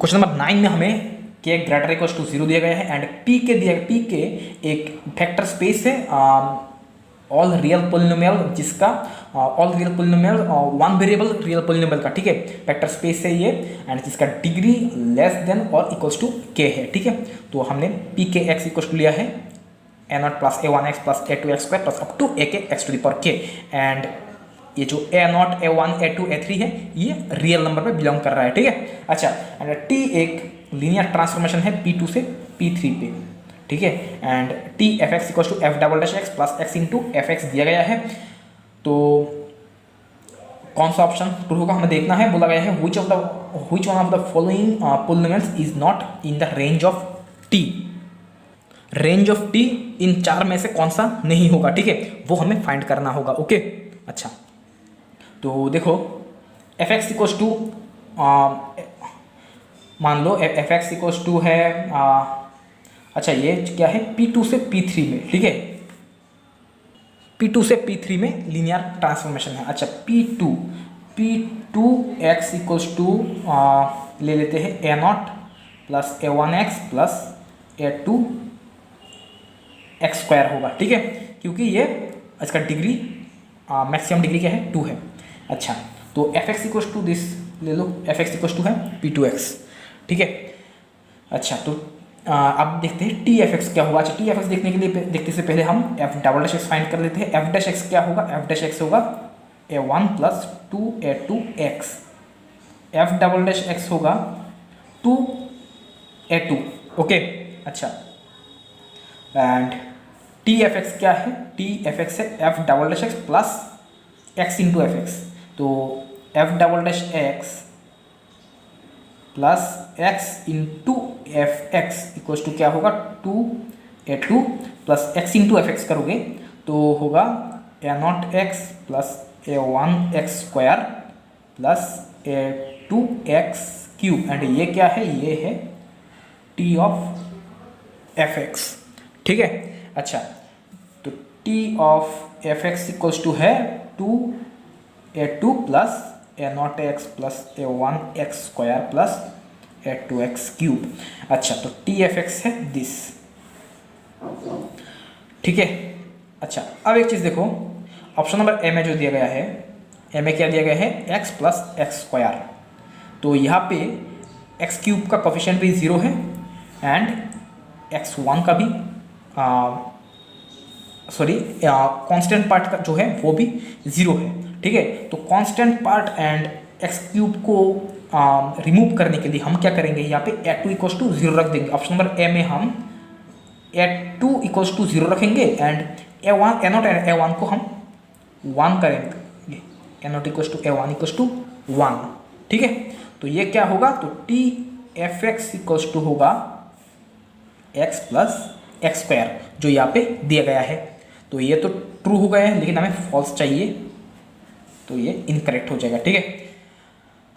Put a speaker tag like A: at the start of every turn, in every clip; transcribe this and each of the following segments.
A: Question number 9 में हमें के ग्रेटर इक्वल टू 0 दिया गया है एंड पी के एक वेक्टर स्पेस है ऑल रियल पोलिनोमियल जिसका all real polynomial one variable real polynomial का, ठीक है, वेक्टर स्पेस है ये एंड जिसका डिग्री लेस देन और इक्वल्स टू के है, ठीक है। तो हमने पी के एक्स इक्वल्स टू लिया है A naught plus A one X plus A two X square plus up to A K X to the power K and ये जो A naught A one A two A three है ये real number पे belong कर रहा है, ठीक है। अच्छा एंड टी एक लीनियर ट्रांसफॉर्मेशन है पी टू से पी थ्री पे, ठीक है, and T F X equal to F double dash X plus X into F X दिया गया है। तो कौन सा ऑप्शन ट्रू होगा हमें देखना है। बोला गया है which one of the following polynomials is not in the range of T. Range of T in चार में से कौन सा नहीं होगा, ठीक है, वो हमें फाइंड करना होगा। ओके अच्छा तो देखो एफ एक्स इक्वल्स टू मान लो एफ एक्स इक्वल्स टू है अच्छा ये क्या है P2 से P3 में, ठीक है, P2 से P3 में लीनियर ट्रांसफॉर्मेशन है। अच्छा P2 एक्स इक्वल्स टू ले लेते हैं A naught plus A one X plus A two X square होगा, ठीक है, क्योंकि ये इसका डिग्री मैक्सिमम डिग्री क्या है 2 है। अच्छा तो F X equals to this ले लो, एफ एक्स इक्वल्स टू है P2x, ठीक है। अच्छा तो अब देखते हैं टी एफ एक्स क्या होगा। अच्छा टी एफ एक्स देखने के लिए देखने से पहले हम F double dash x find कर लेते हैं। एफ डैश एक्स क्या होगा, एफ डैश एक्स होगा A one plus two A two X, F double dash X होगा 2 ए टू, ओके। अच्छा एंड टी एफ एक्स क्या है, टी एफ एक्स है F double dash X plus X into F X. तो F double dash X plus X into F X equals to क्या होगा 2 A two plus X into F X करोगे तो होगा A naught X plus A one X square plus A two X cube and ये क्या है, ये है टी ऑफ एफ एक्स, ठीक है। अच्छा तो T of F X equals to है 2 A two plus A naught X plus A one X square plus A two X cube. अच्छा तो टी एफ एक्स है दिस, ठीक है। अच्छा अब एक चीज़ देखो ऑप्शन नंबर ए में जो दिया गया है, ए में क्या दिया गया है एक्स प्लस एक्स स्क्वायर, तो यहाँ पे एक्स क्यूब का कोफिशिएंट भी 0 है एंड एक्स वन का भी कांस्टेंट पार्ट का जो है वो भी 0 है, ठीक है। तो constant part and x cube को रिमूव करने के लिए हम क्या करेंगे, यहाँ पे ए टू इक्वल्स टू 0 रख देंगे। ऑप्शन नंबर ए में हम ए टू इक्वल्स टू 0 रखेंगे and A one A naught A one को हम 1 करेंगे, A not equals to A one equals to 1, ठीक है। तो ये क्या होगा, तो T F X equals to होगा एक्स प्लस एक्स स्क्वायर जो यहाँ पे दिया गया है। तो ये तो ट्रू हो गया है लेकिन हमें फॉल्स चाहिए तो ये इनकरेक्ट हो जाएगा, ठीक है।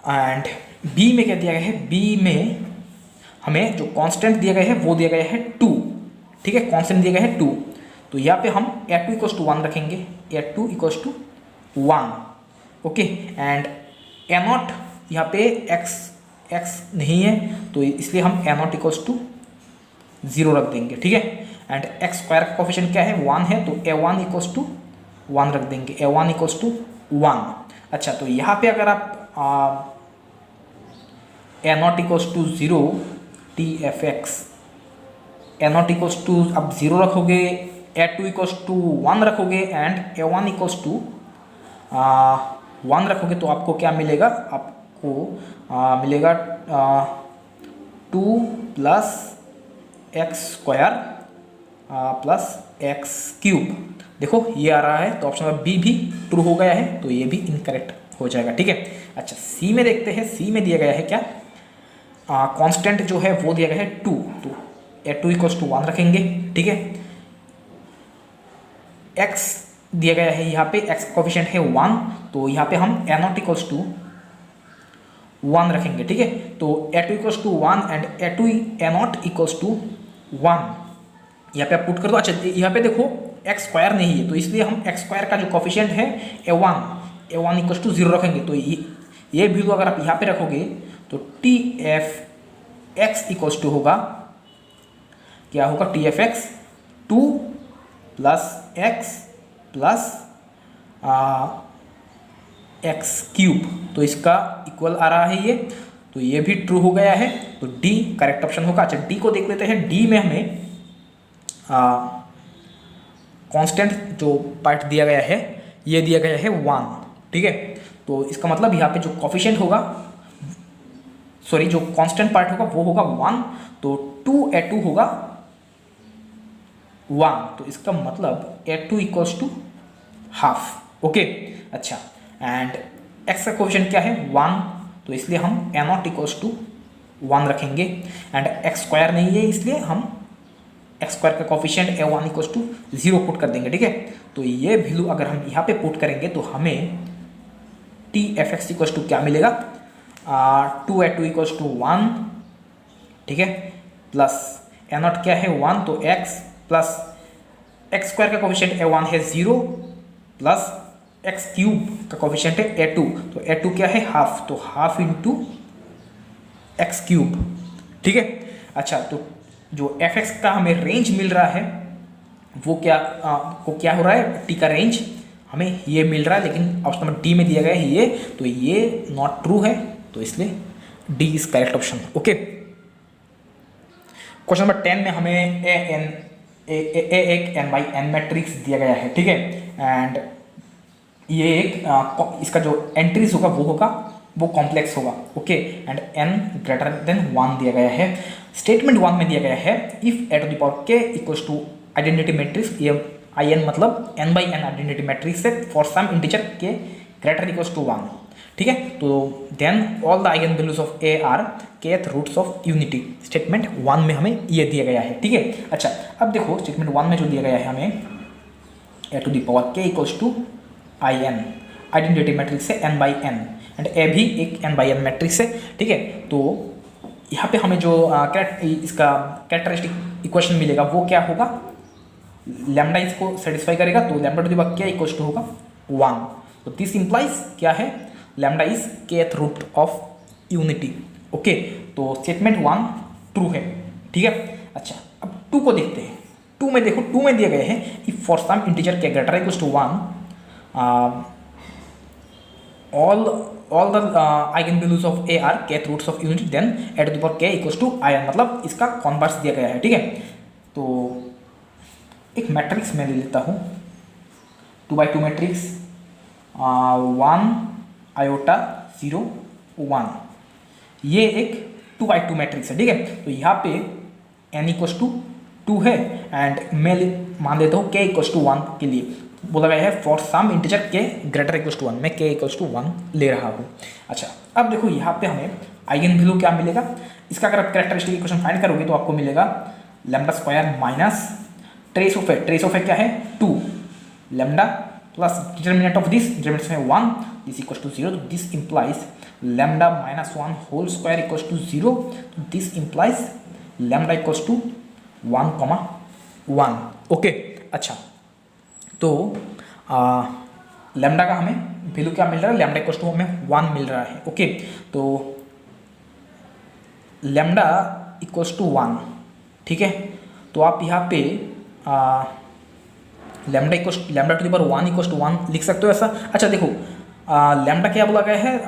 A: एंड बी में क्या दिया गया है, बी में हमें जो कांस्टेंट दिया गया है वो दिया गया है 2, ठीक है, कांस्टेंट दिया गया है 2। तो यहाँ पे हम ए टू इक्वल्स टू 1 रखेंगे, A two equals to 1, okay. And A naught यहाँ पे एक्स नहीं है तो इसलिए हम ए नॉट इक्वल्स टू 0 रख देंगे, ठीक है। एंड एक्स स्क्वायर का कोफिशिएंट क्या है 1 है तो ए वन इक्वल्स टू 1 रख देंगे, ए वन इक्वल्स टू 1। अच्छा तो यहाँ पे अगर आप A not equals to 0 T F X A not equals to अब 0 रखोगे, ए टू इक्वल्स टू 1 रखोगे and A one equals to 1 रखोगे तो आपको क्या मिलेगा, आपको मिलेगा 2 plus X square plus X cube. देखो ये आ रहा है तो ऑप्शन नंबर बी भी ट्रू हो गया है तो ये भी इनकरेक्ट हो जाएगा, ठीक है। अच्छा सी में देखते हैं, सी में दिया गया है क्या, कांस्टेंट जो है वो दिया गया है 2, तो ए टू इक्वल्स टू 1 रखेंगे, ठीक है। एक्स दिया गया है यहाँ पे, एक्स कोफिशिएंट है 1 तो यहाँ पे हम ए नॉट इक्वल्स टू 1 रखेंगे, ठीक है। तो A two equals to 1 and A not equals to 1 यहाँ पे आप पुट कर दो। अच्छा यहाँ पे देखो एक्स स्क्वायर नहीं है तो इसलिए हम एक्स स्क्वायर का जो कोफिशिएंट है ए वन इक्वल्स टू 0 रखेंगे। तो ये वैल्यू अगर आप यहाँ पे रखोगे तो T F x equals to होगा, क्या होगा, T F X 2 plus X plus X cube, तो इसका इक्वल आ रहा है ये, तो ये भी ट्रू हो गया है, तो डी करेक्ट ऑप्शन होगा। अच्छा डी को देख लेते हैं। डी में हमें कांस्टेंट जो पार्ट दिया गया है ये दिया गया है 1, ठीक है। तो इसका मतलब यहाँ पे जो कोफिशिएंट होगा, सॉरी जो कांस्टेंट पार्ट होगा वो होगा 1, तो 2a2 होगा 1, तो इसका मतलब a2 equals to half. Okay अच्छा, एंड x का कोफिशिएंट क्या है 1, तो इसलिए हम a0 इक्वल्स टू 1 रखेंगे, एंड x स्क्वायर नहीं है इसलिए हम एक्स स्क्वायर का coefficient a1 equals to 0 put कर देंगे, ठीक है। तो ये वैल्यू अगर हम यहाँ पे पुट करेंगे तो हमें T F X equals to क्या मिलेगा, 2a2 इक्वल्स टू 1, ठीक है, प्लस a0 क्या है 1, तो x प्लस एक्स स्क्वायर का कोफिशिएंट a1 है 0 प्लस एक्स क्यूब का कोफिशिएंट है a2, तो a2 क्या है हाफ, तो हाफ इंटू एक्स क्यूब, ठीक है। अच्छा तो जो एफ एक्स का हमें रेंज मिल रहा है वो क्या क्या हो रहा है, टी का रेंज हमें ये मिल रहा है, लेकिन ऑप्शन नंबर डी में दिया गया है ये, तो ये नॉट ट्रू है, तो इसलिए D is correct option. Okay, question number 10 में हमें एक n बाई n मैट्रिक्स दिया गया है, ठीक है, एंड ये एक इसका जो एंट्रीज होगा वो कॉम्प्लेक्स होगा, okay, and n greater than 1 दिया गया है। स्टेटमेंट 1 में दिया गया है if A to the power k equals to identity matrix, ये आई एन मतलब n by n identity matrix है for some integer k greater equals to 1, ठीक है, तो then all the eigen values of A are kth roots of unity. Statement 1 में हमें ये दिया गया है, ठीक है। अच्छा अब देखो स्टेटमेंट 1 में जो दिया गया है हमें A to the power k equals to I N, identity matrix है n by n, and A भी एक n बाई n मैट्रिक्स है, ठीक है। तो यहाँ पे हमें जो इसका कैरेक्टरिस्टिक इक्वेशन मिलेगा वो क्या होगा, लैम्डा इसको सेटिस्फाई करेगा, तो lambda to the power k equals to होगा 1, तो दिस इंप्लाइज क्या है, lambda is kth root of unity, okay. तो स्टेटमेंट 1 ट्रू है, ठीक है। अच्छा अब 2 को देखते हैं। 2 में देखो, 2 में दिया गया है if for some integer k greater equals to 1 all the eigenvalues of a are kth roots of unity, then a to the power k equals to i n, मतलब इसका कॉन्वर्स दिया गया है, ठीक है। तो एक मैट्रिक्स मैं ले लेता हूँ 2x2 मैट्रिक्स 1 आयोटा 0 1, ये एक 2x2 मैट्रिक्स है, ठीक है। तो यहाँ पे n इक्वल्स टू 2 है, एंड मैं मान लेता हूँ k इक्वल्स टू 1 के लिए बोला गया है for some integer k greater equals to 1, मैं k इक्वल्स टू 1 ले रहा हूँ। अच्छा अब देखो यहाँ पे हमें आइगन वैल्यू क्या मिलेगा, इसका अगर आप कैरेक्टरिस्टिक इक्वेशन फाइंड करोगे तो आपको मिलेगा lambda square minus trace of A क्या है 2, lambda plus determinant of this, determinant में 1, दिस इक्वल्स टू 0, तो this implies lambda minus 1 whole square equals to 0, तो this implies lambda equals to 1,1, okay. अच्छा तो लैम्डा का हमें वैल्यू क्या मिल रहा है, लैम्डा इक्वल्स टू हमें 1 मिल रहा है, ओके। तो लैम्डा इक्वल्स टू 1, ठीक है। तो आप यहाँ पे lambda to the power 1 equals to 1 लिख सकते हो ऐसा। अच्छा देखो लैम्डा क्या बोला गया है,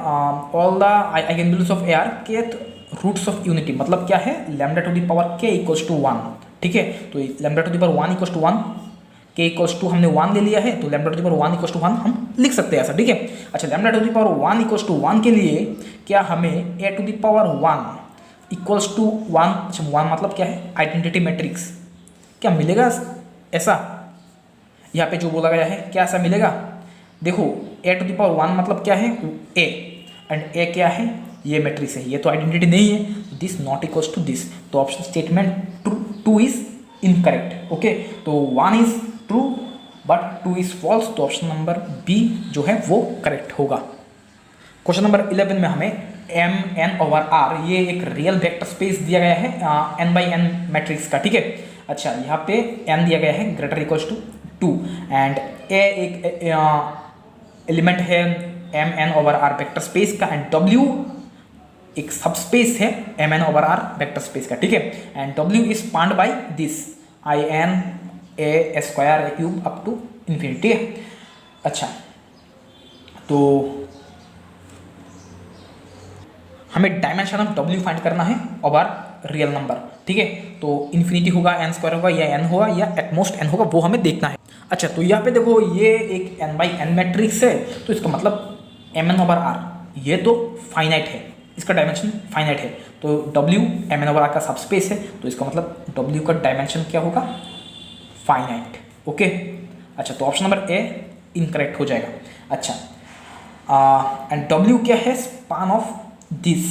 A: all the eigen values of A are kth roots of unity, मतलब क्या है lambda to the power k equals to 1, ठीक है। तो lambda to the power 1 equals to 1, k equals to हमने 1 ले लिया है, तो lambda to the power 1 equals to 1 हम लिख सकते हैं ऐसा, ठीक है। अच्छा lambda to the power 1 equals to 1 के लिए क्या हमें a to the power 1 equals to 1, अच्छा 1 मतलब क्या है आइडेंटिटी मैट्रिक्स, क्या मिलेगा ऐसा, यहाँ पे जो बोला गया है क्या ऐसा मिलेगा। देखो a टू द पावर 1 मतलब क्या है a, एंड a क्या है ये मैट्रिक्स है, ये तो आइडेंटिटी नहीं है, this not equals to this, तो option statement 2 is incorrect, okay. तो 1 is true but 2 is false, तो ऑप्शन नंबर बी जो है वो करेक्ट होगा। क्वेश्चन नंबर 11 में हमें एम एन ओवर आर, ये एक रियल वेक्टर स्पेस दिया गया है n बाई n मैट्रिक्स का, ठीक है। अच्छा यहाँ पे n दिया गया है greater equals to 2, and a एक एलिमेंट है M N over R vector space का, एंड w एक सबस्पेस है M N over R vector space का, ठीक है। And W is spanned by this I N A square A cube up to infinity है। अच्छा, तो हमें डायमेंशन ऑफ डब्ल्यू फाइंड करना है ओवर रियल नंबर, ठीक है। तो इन्फिनिटी होगा, एन स्क्वायर होगा, या एन होगा, या एटमोस्ट एन होगा, वो हमें देखना है। अच्छा, तो यहाँ पे देखो ये एक एन बाई एन मैट्रिक्स है, तो इसका मतलब एम एन ओवर आर ये तो फाइनाइट है, इसका डायमेंशन फाइनाइट है। तो W M N over R का सबस्पेस है, तो इसका मतलब डब्ल्यू का डायमेंशन क्या होगा, फाइनाइट। ओके, अच्छा, तो ऑप्शन नंबर ए इनकरेक्ट हो जाएगा। अच्छा, एंड डब्ल्यू क्या है, स्पान ऑफ दिस,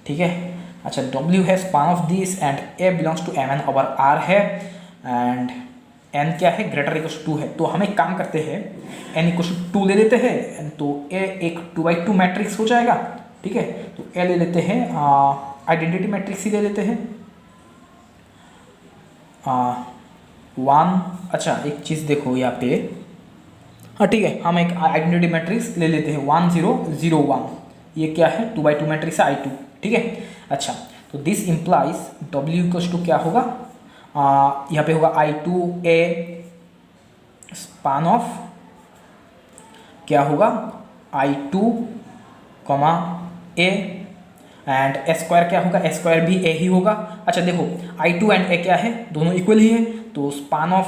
A: ठीक है। अच्छा, डब्ल्यू है span of this and A belongs to M N over R है, एंड एन क्या है, ग्रेटर इक्वल टू है। तो हम एक काम करते हैं, एन इक्वल टू 2 ले लेते हैं, तो ए एक 2x2 मैट्रिक्स हो जाएगा, ठीक है। तो ए ले लेते हैं, आइडेंटिटी मैट्रिक्स ही ले लेते हैं, 1। अच्छा, एक चीज़ देखो यहाँ पे, हाँ ठीक है, हम एक आइडेंटिटी मैट्रिक्स ले लेते हैं 1 0 0 1, ये क्या है 2x2 मैट्रिक्स है I2, ठीक है। अच्छा, तो this implies W equals to क्या होगा, यहाँ पे होगा I2 A स्पान ऑफ क्या होगा I2 A and A square क्या होगा, ए स्क्वायर भी ए ही होगा। अच्छा देखो, I2 एंड ए क्या है, दोनों इक्वल ही है, तो स्पान ऑफ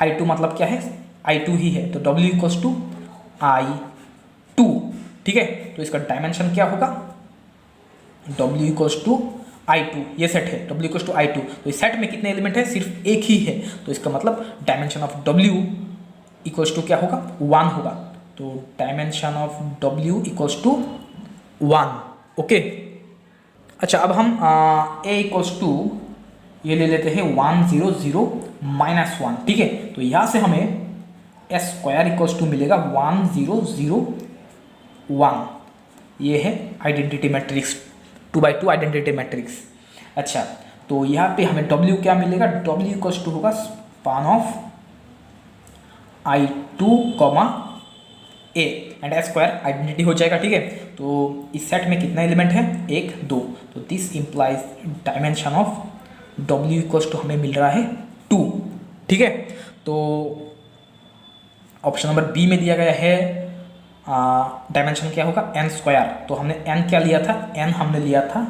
A: I2 मतलब क्या है, I2 ही है, तो W इक्वल्स टू I2, ठीक है। तो इसका डायमेंशन क्या होगा, W इक्वल्स टू I2, ये सेट है W इक्वल्स टू I2, तो इस सेट में कितने एलिमेंट है, सिर्फ एक ही है, तो इसका मतलब dimension of W equals to क्या होगा, 1 होगा। तो dimension of W equals to 1, okay. अच्छा, अब हम A इक्वल्स टू ये ले लेते हैं 1 0 0 -1, ठीक है। तो यहाँ से हमें ए स्क्वायर इक्वल्स टू मिलेगा 1 0 0 1, ये है identity matrix, 2x2 identity matrix. अच्छा, तो यहाँ पे हमें W क्या मिलेगा, W इक्वल्स टू होगा span of I2 A and A square identity हो जाएगा, ठीक है। तो इस सेट में कितना एलिमेंट है, 1 2, तो this implies dimension of W equals to हमें मिल रहा है 2, ठीक है। तो ऑप्शन नंबर बी में दिया गया है डायमेंशन क्या होगा, n स्क्वायर, तो हमने n क्या लिया था, n हमने लिया था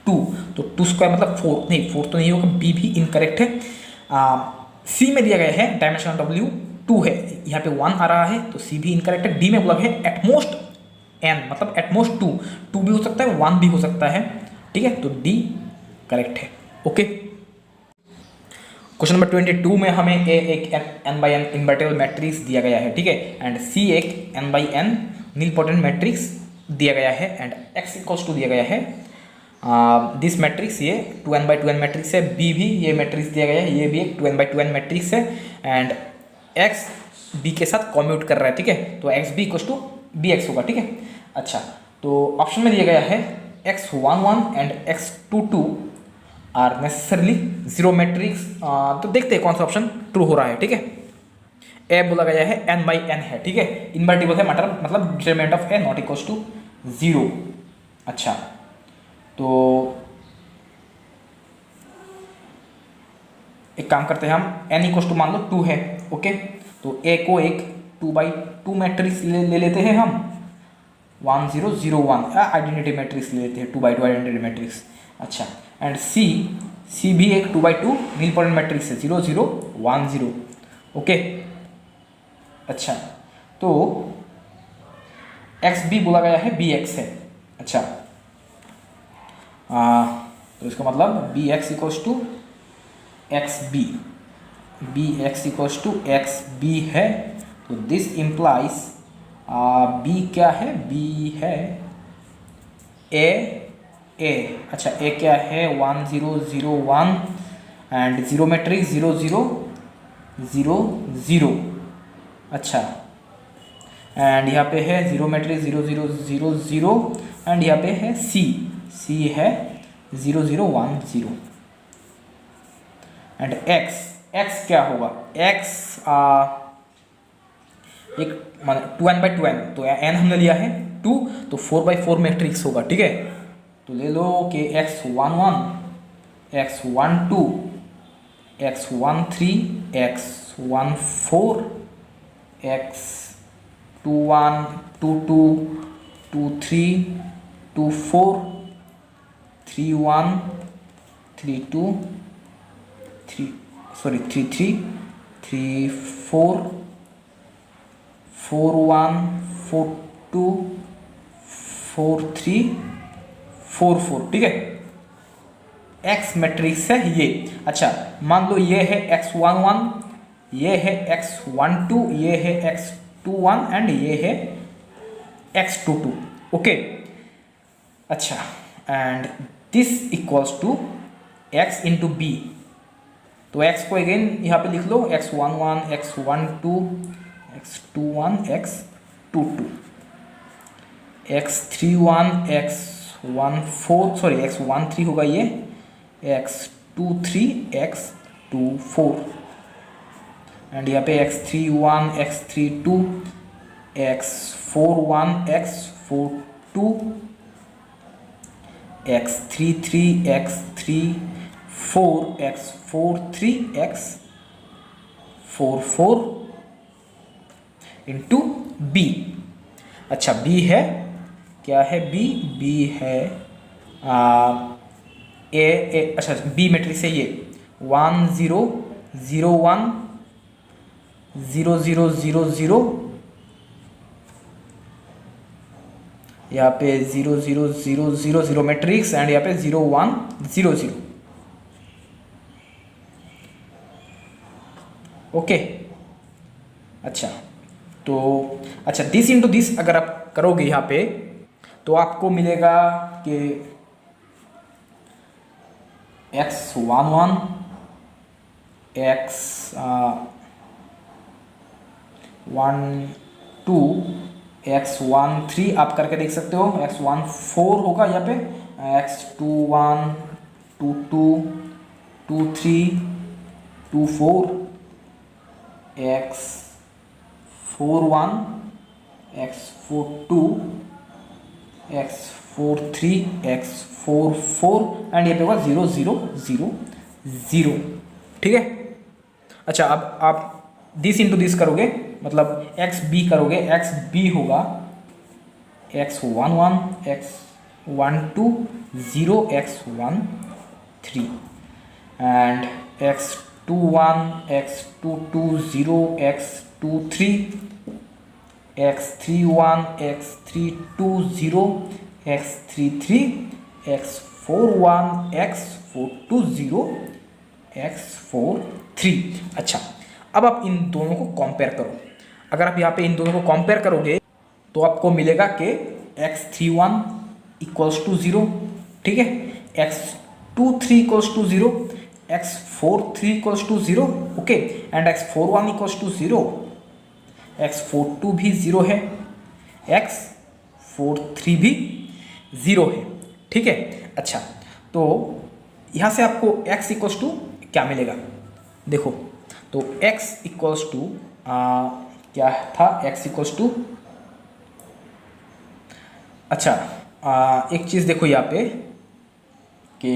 A: 2, तो 2 स्क्वायर मतलब 4, नहीं 4 तो नहीं होगा, बी भी इनकरेक्ट है। सी में दिया गया है डायमेंशन ऑफ W 2 है, यहाँ पे 1 आ रहा है, तो सी भी इनकरेक्ट है। डी में बोला है एटमोस्ट n मतलब एटमोस्ट 2 भी हो सकता है, 1 भी हो सकता है, ठीक है। तो डी करेक्ट है, ओके। क्वेश्चन नंबर 22 में हमें ए एक n by N invertible matrix दिया गया है, ठीक है, एंड सी एक n by N nilpotent matrix दिया गया है, एंड x इक्वल्स टू दिया गया है दिस मैट्रिक्स, ये 2n बाई 2n मैट्रिक्स है। बी भी ये मैट्रिक्स दिया गया है, ये भी एक 2n बाई 2n मैट्रिक्स है, एंड x b के साथ कॉम्यूट कर रहा है, ठीक है। तो X B equals to B X होगा, ठीक है। अच्छा, तो ऑप्शन में दिया गया है x11 and x22 are necessarily zero matrix, तो देखते हैं कौन सा ऑप्शन ट्रू हो रहा है, ठीक है। ए बोला गया है n बाई एन है, ठीक है, इन्वर्टिबल है, मतलब determinant of A not equals to 0। अच्छा, तो एक काम करते हैं हम, n इक्वल्स टू मान लो 2 है, ओके। तो ए को एक 2x2 मैट्रिक्स ले लेते हैं हम, 1 0 0 1 आइडेंटिटी मैट्रिक्स ले लेते हैं, 2x2 आइडेंटिटी मैट्रिक्स। अच्छा, एंड सी भी एक 2x2 नीलपोटेंट मैट्रिक्स है, 0 0 1 0, ओके। अच्छा, तो एक्स बी बोला गया है बी एक्स है। अच्छा, तो इसका मतलब B X equals to X B है, तो दिस इम्प्लाइज बी क्या है, बी है ए। अच्छा, ए क्या है 1 0 0 1 एंड जीरो मैट्रिक्स 0 0 0 0। अच्छा, एंड यहाँ पे है जीरो मैट्रिक्स 0 0 0 0 एंड यहाँ पे है सी है 0 0 1 0 एंड एक्स क्या होगा, एक्स एक 2n बाई 2n, तो n हमने लिया है 2, 2, तो 4/4 मैट्रिक्स होगा, ठीक है। तो ले लो कि x11, x12, x13, x14, x21, 22, 23, 24, 31, 32, 33, 34, 41, 42, 43, 44, ठीक है। एक्स मैट्रिक्स है ये। अच्छा, मान लो ये है x11, ये है x12, ये है x21 एंड ये है x22, ओके। अच्छा, and this equals to x into B. तो x को अगेन यहाँ पे लिख लो, x11, x12, x21, x22, x31, x13 होगा ये, x23, x24 एंड यहाँ पे x31, x32, x41, x42, x33, x34, x43, x44 into B. अच्छा, बी है, क्या है बी है अच्छा बी मैट्रिक्स है ये 1 0 0 1 0 0 0 0, यहाँ पे 0 0 0 0 0 मैट्रिक्स एंड यहाँ पे 0 1 0 0, ओके। अच्छा, तो अच्छा दिस इंटू दिस अगर आप करोगे यहाँ पे तो आपको मिलेगा कि x11, x12, x13 आप करके देख सकते हो, x14 होगा यहाँ पे, x21, 22, 23, 24, x41, x42, x43, x44 and ये पे होगा 0 0 0 0, ठीक है। अच्छा, अब आप दिस इंटू दिस करोगे, मतलब एक्स बी करोगे, एक्स बी होगा x11, x12 0, x13 and x21, x22 0, x23, x31, x32 0, x33, x41, x42 0, x43। अच्छा, अब आप इन दोनों को कंपेयर करो। अगर आप यहाँ पे इन दोनों को कंपेयर करोगे तो आपको मिलेगा कि x31 इक्वल्स टू 0, ठीक है, x23 equals to 0, x43 equals to 0, okay, and x41 equals to 0, x42 भी 0 है, x43 भी 0 है, ठीक है। अच्छा, तो यहाँ से आपको x इक्वल्स टू क्या मिलेगा, देखो, तो x इक्वल्स टू क्या था, x इक्वल्स टू, अच्छा एक चीज़ देखो यहाँ पे कि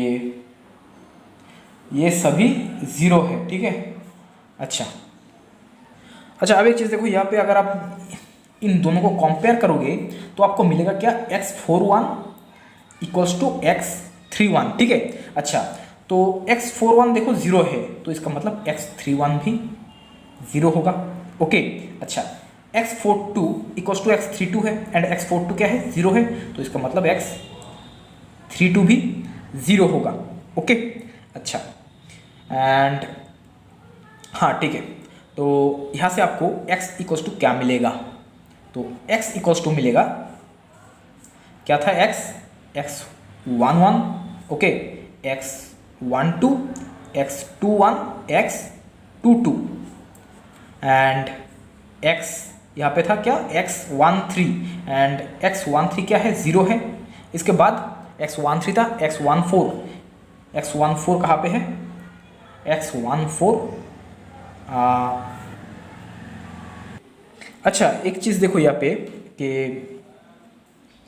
A: ये सभी 0 है, ठीक है। अच्छा, अब एक चीज़ देखो यहाँ पे, अगर आप इन दोनों को कंपेयर करोगे तो आपको मिलेगा क्या, x41 इक्वल्स टू x31, ठीक है। अच्छा, तो x41 देखो 0 है, तो इसका मतलब x31 भी 0 होगा, ओके। अच्छा, x42 इक्वल्स टू x32 है एंड x42 क्या है, 0 है, तो इसका मतलब x32 भी 0 होगा, ओके। अच्छा, एंड हाँ ठीक है, तो यहाँ से आपको x इक्वल्स टू क्या मिलेगा, तो x इक्वल्स टू मिलेगा, क्या था x11, okay, x12, x21, x22 and x यहाँ पे था क्या, x13 एंड x13 क्या है, 0 है। इसके बाद x13 था x14 कहाँ पे है, x14 अच्छा, एक चीज़ देखो यहाँ पे कि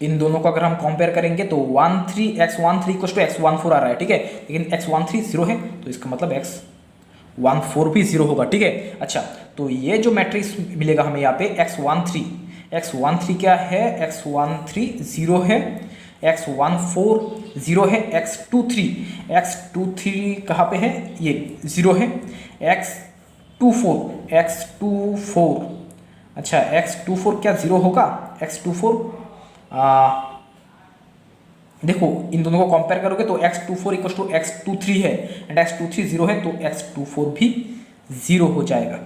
A: इन दोनों को अगर हम कंपेयर करेंगे तो 13 x13 इक्वल टू x14 आ रहा है, ठीक है, लेकिन x13 0 है तो इसका मतलब x14 भी 0 होगा, ठीक है। अच्छा, तो ये जो मैट्रिक्स मिलेगा हमें यहाँ पे x13 क्या है, x13 0 है, x14 0 है, x23 कहाँ पे है, ये 0 है, x24 अच्छा x24 क्या 0 होगा, x24 देखो इन दोनों को कंपेयर करोगे तो x24 इक्वल टू x23 है एंड x23 0 है तो x24 भी 0 हो जाएगा,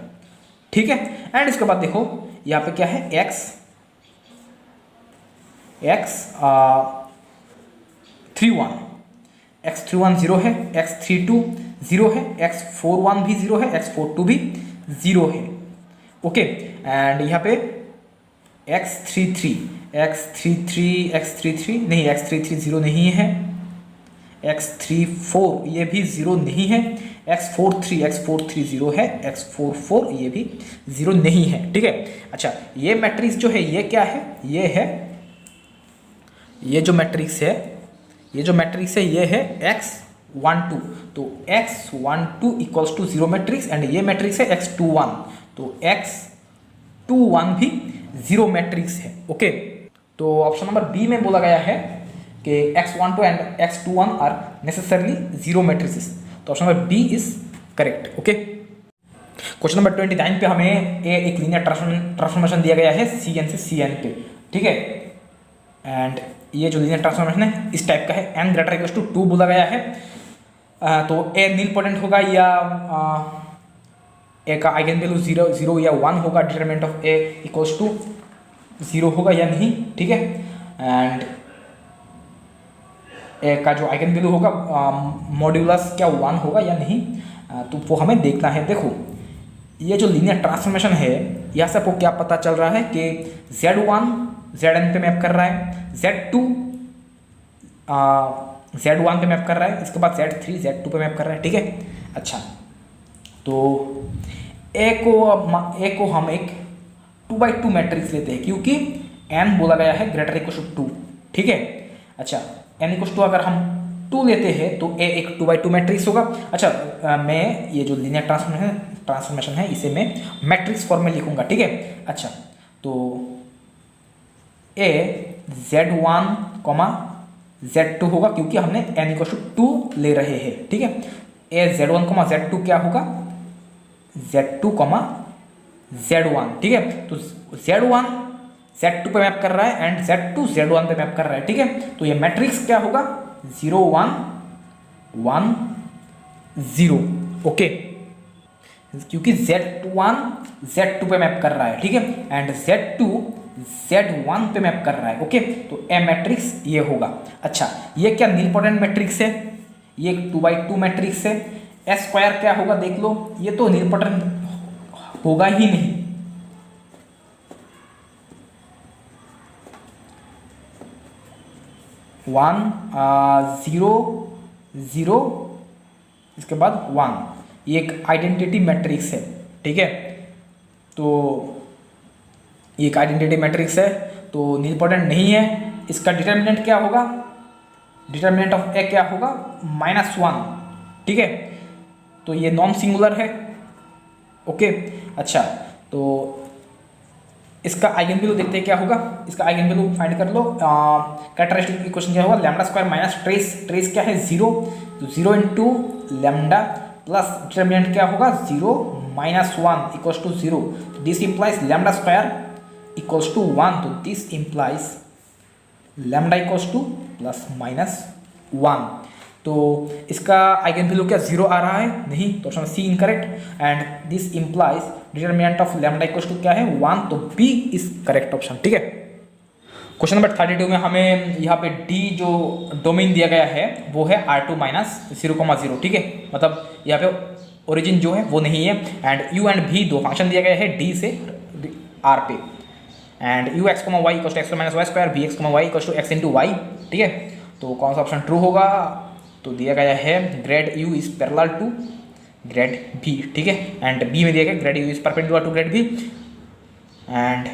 A: ठीक है। एंड इसके बाद देखो यहाँ पे क्या है, x31 0 है, x32 0 है, x41 भी 0 है, x42 भी 0 है, ओके। एंड यहाँ पे x33 नहीं, x33 0 नहीं है, x34 ये भी 0 नहीं है, x43 0 है, x44 ये भी 0 नहीं है, ठीक है। अच्छा, ये मैट्रिक्स जो है ये क्या है, ये जो मैट्रिक्स है ये है x12, तो x12 equals to 0 matrix and ये मैट्रिक्स है x21, तो x21 भी 0 मैट्रिक्स है, ओके। तो ऑप्शन नंबर बी में बोला गया है कि x12 and x21 are necessarily 0 matrices, तो option number B is correct, okay. Question number 29 पे हमें एक लीनियर ट्रांसफॉर्मेशन दिया गया है Cn से Cn पे, ठीक है। एंड ये जो लीनियर ट्रांसफॉर्मेशन है इस टाइप का है, n ग्रेटर इक्वल टू 2 बोला गया है, तो a नीलपोटेंट होगा या a का आइगन वैल्यू 0 या 1 होगा, determinant of a equals to 0 होगा या नहीं, ठीक है। एंड a का जो आइगन वैल्यू होगा मॉड्यूलस क्या 1 होगा या नहीं, तो वो हमें देखना है। देखो ये जो लीनियर ट्रांसफॉर्मेशन है यहाँ से आपको क्या पता चल रहा है कि Z1 Zn पे मैप कर रहा है, Z2 Z1 पे मैप कर रहा है, इसके बाद Z3 Z2 पे मैप कर रहा है, ठीक है। अच्छा, तो A को हम एक 2x2 मैट्रिक्स लेते हैं क्योंकि n बोला गया है ग्रेटर इक्वल टू 2, ठीक है। अच्छा, n इक्वल टू अगर हम 2 लेते हैं तो A एक 2x2 मैट्रिक्स होगा। अच्छा, मैं ये जो लीनियर ट्रांसफॉर्मेशन है इसे मैं मैट्रिक्स फॉर्म में लिखूंगा, ठीक है। अच्छा, तो A Z1, Z2 होगा क्योंकि हमने n इक्वल टू 2 ले रहे हैं, ठीक है। A Z1, Z2 क्या होगा, Z2, Z1, ठीक है। तो Z1 Z2 पे मैप कर रहा है एंड Z2 Z1 पे मैप कर रहा है, ठीक है। तो ये मैट्रिक्स क्या होगा, 0 1 1 0, ओके, क्योंकि Z1 Z2 पे मैप कर रहा है, ठीक है, एंड Z2 Z1 पे मैप कर रहा है, ओके। तो ए मैट्रिक्स ये होगा। अच्छा, ये क्या नीलपोटेंट मैट्रिक्स है, ये 2x2 मैट्रिक्स है, S स्क्वायर क्या होगा देख लो, ये तो नीलपोटेंट होगा ही नहीं, वन 0 0 इसके बाद 1, ये एक आइडेंटिटी मैट्रिक्स है, ठीक है। तो ये एक आइडेंटिटी मैट्रिक्स है तो नीलपोटेंट नहीं है। इसका डिटर्मिनेंट क्या होगा, डिटर्मिनेंट ऑफ ए क्या होगा, -1, ठीक है। तो ये नॉन सिंगुलर है, ओके। अच्छा, तो इसका आइगन वैल्यू देखते हैं क्या होगा, इसका आइगन वैल्यू फाइंड कर लो। कैरेक्टरिस्टिक इक्वेशन क्या होगा, लैम्डा स्क्वायर माइनस ट्रेस क्या है 0, तो 0 इंटू लैम्डा प्लस डिटर्मिनेंट क्या होगा 0 -1 equals to 0, this implies lambda square equals to 1, तो this implies lambda equals to +-1। तो इसका आइगन वैल्यू क्या 0 आ रहा है, नहीं, तो option C incorrect and this implies determinant of lambda equals to क्या है 1, तो बी इज करेक्ट ऑप्शन, ठीक है। क्वेश्चन नंबर 32 में हमें यहाँ पे डी जो डोमेन दिया गया है वो है R2 - 0,0, ठीक है। मतलब यहाँ पे ओरिजिन जो है वो नहीं है एंड u एंड v दो फंक्शन दिया गया है डी से R पे and ux, y = x² - y², vx, y = x × y, ठीक है। तो कौन सा ऑप्शन ट्रू होगा, तो दिया गया है grad u is parallel to grad v, ठीक है। एंड b में दिया गया grad u is perpendicular to grad v and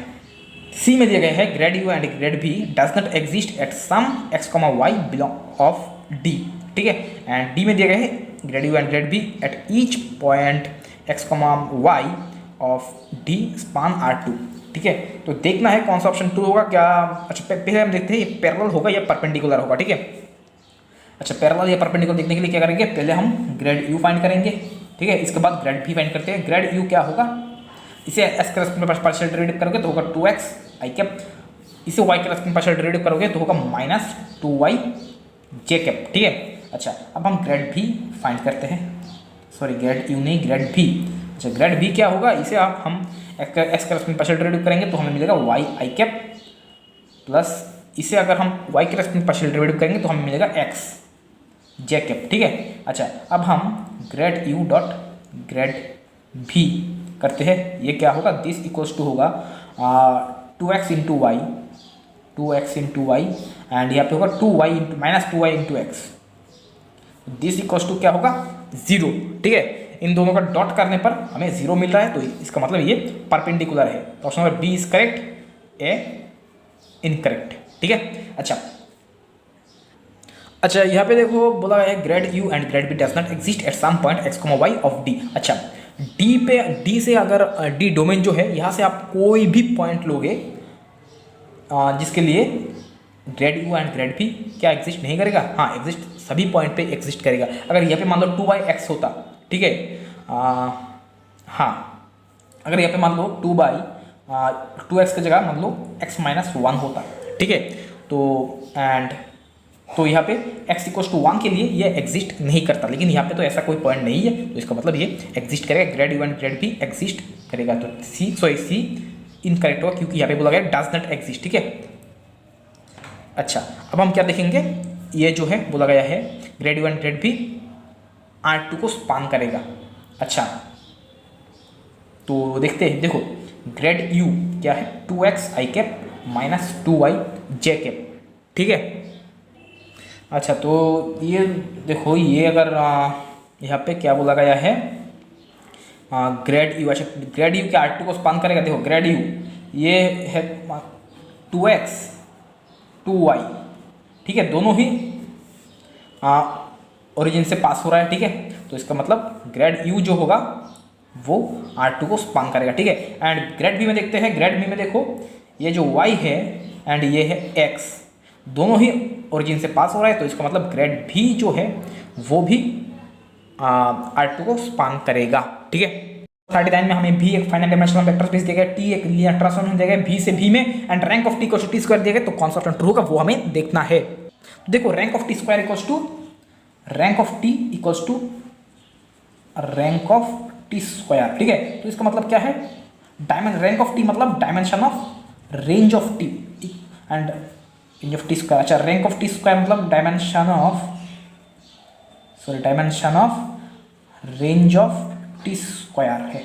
A: C में दिया गया है grad you and grad B does not exist at some x comma y belong of D, ठीक है। एंड डी में दिया गया है grad you and grad v at each point x comma Y of D span are to, ठीक है। तो देखना है कौन सा ऑप्शन टू होगा क्या। अच्छा पहले हम देखते हैं ये पैरेलल होगा या परपेंडिकुलर होगा, ठीक है। अच्छा पैरेलल या परपेंडिकुलर देखने के लिए क्या करेंगे, पहले हम ग्रेड यू फाइंड करेंगे, ठीक है। इसके बाद ग्रेड भी फाइंड करते हैं। ग्रेड यू क्या होगा, इसे एस के रेस्पेक्ट में पार्शियल डेरिवेटिव करोगे तो होगा 2x आई कैप, इसे y के रेस्पेक्ट में पार्शियल डेरिवेटिव करोगे तो होगा -2y जे कैप, ठीक है। अच्छा अब हम ग्रेड भी फाइंड करते हैं, सॉरी ग्रेड यू नहीं ग्रेड भी। अच्छा ग्रेड भी क्या होगा, इसे आप हम एस के रेस्पेक्ट में पार्शियल डेरिवेटिव करेंगे तो हमें मिलेगा y आई कैप प्लस इसे अगर हम y के रेस्पेक्ट में पार्शियल डेरिवेटिव करेंगे तो हमें मिलेगा x जे कैप, ठीक है। अच्छा अब हम ग्रेड यू डॉट ग्रेड भी करते हैं, ये क्या होगा, दिस इक्वल्स टू होगा 2x into Y, 2x into Y and यहाँ पे होगा 2y into -2y into X, this equals to क्या होगा 0, ठीक है। इन दोनों का डॉट करने पर हमें 0 मिल रहा है तो इसका मतलब ये परपेंडिकुलर है। तो option number B is correct, A incorrect, ठीक है। अच्छा यहाँ पे देखो बोला है grad you and grad B does not exist at some point x comma Y of D. अच्छा डी से अगर डी डोमेन जो है यहाँ से आप कोई भी पॉइंट लोगे जिसके लिए grad you and grad B क्या एग्जिस्ट नहीं करेगा, हाँ एग्जिस्ट सभी पॉइंट पे एग्जिस्ट करेगा। अगर यहाँ पे मान लो 2/x होता, ठीक है, हाँ अगर यहाँ पे मान लो 2x की जगह मान लो x-1 होता, ठीक है। तो यहाँ पे x = 1 के लिए ये एग्जिस्ट नहीं करता, लेकिन यहाँ पे तो ऐसा कोई पॉइंट नहीं है तो इसका मतलब ये एग्जिस्ट करेगा, grade you and grad be exist करेगा। तो सी इनकरेक्ट होगा क्योंकि यहाँ पे बोला गया डज नॉट एग्जिस्ट, ठीक है। अच्छा अब हम क्या देखेंगे, ये जो है बोला गया है grad you and grad B R2 को स्पान करेगा। अच्छा तो देखते हैं, देखो ग्रेड यू क्या है 2x आई कैप -2y जे कैप, ठीक है। अच्छा तो ये देखो ये अगर यहाँ पे क्या बोला गया है ग्रेड यू, अच्छा ग्रेड यू के R2 को स्पान करेगा, देखो ग्रेड यू ये है 2x 2y, ठीक है, दोनों ही ओरिजिन से पास हो रहा है, ठीक है। तो इसका मतलब ग्रेड यू जो होगा वो R2 को स्पान करेगा, ठीक है। एंड ग्रेड बी में देखते हैं, ग्रेड बी में देखो ये जो y है एंड ये है x, दोनों ही ओरिजिन से पास हो रहा है तो इसका मतलब ग्रेड भी जो है वो भी R2 को स्पान करेगा, ठीक है। 39 में हमें भी एक फाइनल डायमेंशनल वेक्टर स्पेस दिया गया, टी एक लीनियर ट्रांसफॉर्मेशन दिया गया भी से भी में एंड रैंक ऑफ टी को टी स्क्वायर दिया गया, तो कौन सा ऑप्शन ट्रू होगा वो हमें देखना है। तो देखो rank of T square equals to rank of T equals to rank of T square, ठीक है। तो इसका मतलब क्या है, रैंक ऑफ टी मतलब dimension of range of T and range of T square. अच्छा रैंक ऑफ टी स्क्वायर मतलब dimension of range of T square है,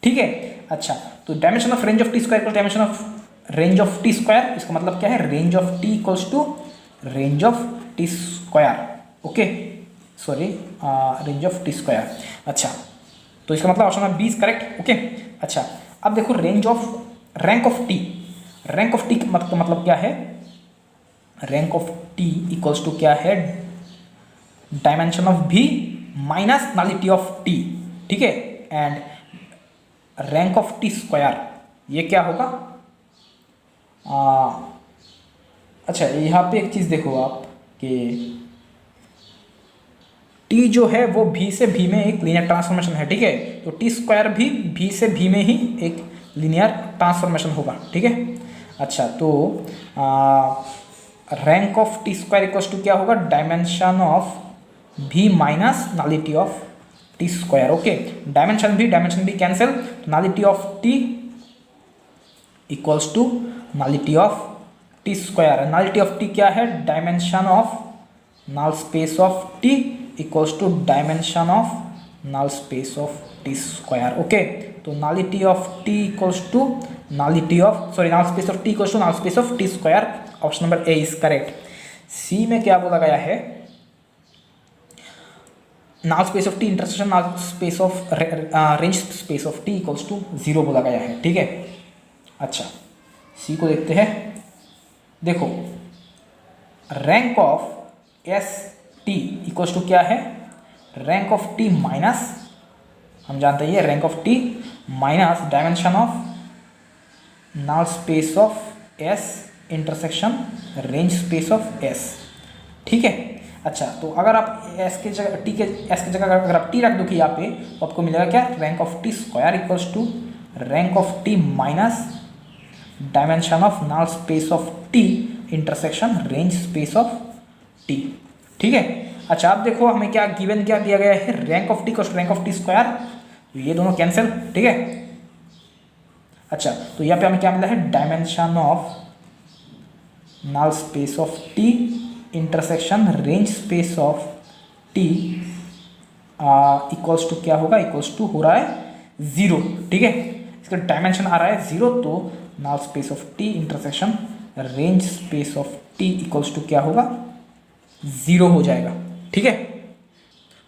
A: ठीक है। अच्छा तो dimension of range of T square dimension of range of T square, इसका मतलब क्या है range of T equals to range of T square, okay sorry range of T square. अच्छा तो इसका मतलब option B is correct, okay. अच्छा अब देखो रैंक ऑफ टी मतलब क्या है, rank of T equals to क्या है dimension of V minus nullity of T, ठीक है। And rank of T square ये क्या होगा, अच्छा यहाँ पे एक चीज़ देखो आप कि टी जो है वो भी से भी में एक लीनियर ट्रांसफॉर्मेशन है, ठीक है। तो टी स्क्वायर भी से भी में ही एक लीनियर ट्रांसफॉर्मेशन होगा, ठीक है। अच्छा तो rank of T square equals to क्या होगा dimension of V minus nullity of T square, okay. Dimension V cancel, nullity of T equals to nullity of T square. Nullity of T क्या है, dimension of null space of T equals to dimension of null space of T square, okay. तो nullity of T equals to nullity of null space of T equals to null space of T square, option number A is correct. C में क्या बोला गया है, null space of T intersection null space of range space of T equals to 0 बोला गया है, ठीक है। अच्छा सी को देखते हैं। देखो rank of S T equals to क्या है, रैंक ऑफ टी माइनस, हम जानते हैं rank of T minus dimension of null space of S intersection range space of S. ठीक है। अच्छा, तो अगर आप एस के जगह टी के एस की जगह अगर आप टी रख दो कि यहाँ पे, तो आपको मिलेगा क्या, rank of T square equals to rank of T minus dimension of null space of T intersection range space of T. ठीक है। अच्छा, आप देखो हमें क्या गिवन क्या दिया गया है, rank of T equals to rank of T square, तो ये दोनों कैंसिल। ठीक है। अच्छा, तो यहाँ पे हमें क्या मिला है, dimension of null space of T intersection range space of T equals to क्या होगा, इक्वल्स टू हो रहा है 0। ठीक है। इसका डायमेंशन आ रहा है 0, तो null space of T intersection range space of T equals to क्या होगा, 0 हो जाएगा। ठीक है।